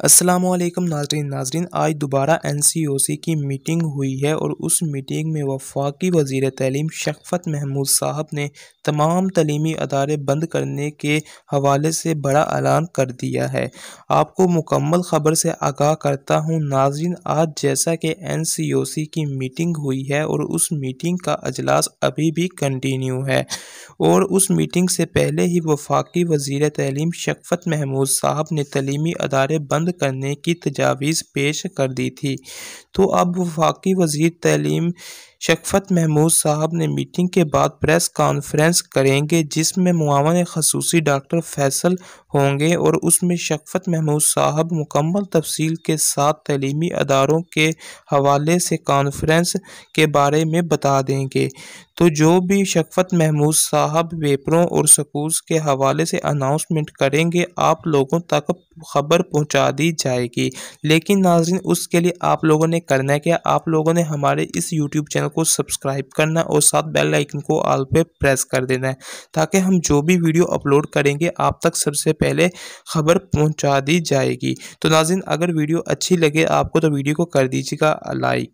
अस्सलामुअलैकुम नाज़रीन आज दोबारा NCOC की मीटिंग हुई है और उस मीटिंग में वफाकी वज़ीर तालीम शफ़क़त महमूद साहब ने तमाम तलीमी अदारे बंद करने के हवाले से बड़ा ऐलान कर दिया है। आपको मुकम्मल ख़बर से आगाह करता हूँ नाज़रीन, आज जैसा कि NCOC की मीटिंग हुई है और उस मीटिंग का अजलास अभी भी कंटिन्यू है और उस मीटिंग से पहले ही वफाकी वज़ीर तालीम शफ़क़त महमूद साहब ने तलीमी अदारे बंद करने की तजावीज़ पेश कर दी थी। तो अब वफाकी वज़ीर तालीम शफ़क़त महमूद साहब ने मीटिंग के बाद प्रेस कॉन्फ्रेंस करेंगे जिसमें मुआवन ख़ुसूसी डॉक्टर फैसल होंगे और उसमें शफ़क़त महमूद साहब मुकम्मल तफसील के साथ तलीमी अदारों के हवाले से कॉन्फ्रेंस के बारे में बता देंगे। तो जो भी शफ़क़त महमूद साहब पेपरों और स्कूल्स के हवाले से अनाउंसमेंट करेंगे आप लोगों तक ख़बर पहुंचा दी जाएगी। लेकिन नाज़रीन, उसके लिए आप लोगों ने करना है क्या, आप लोगों ने हमारे इस यूट्यूब चैनल को सब्सक्राइब करना और साथ बेल आइकन को ऑल पे प्रेस कर देना है ताकि हम जो भी वीडियो अपलोड करेंगे आप तक सबसे पहले ख़बर पहुंचा दी जाएगी। तो नाज़रीन, अगर वीडियो अच्छी लगे आपको तो वीडियो को कर दीजिएगा लाइक।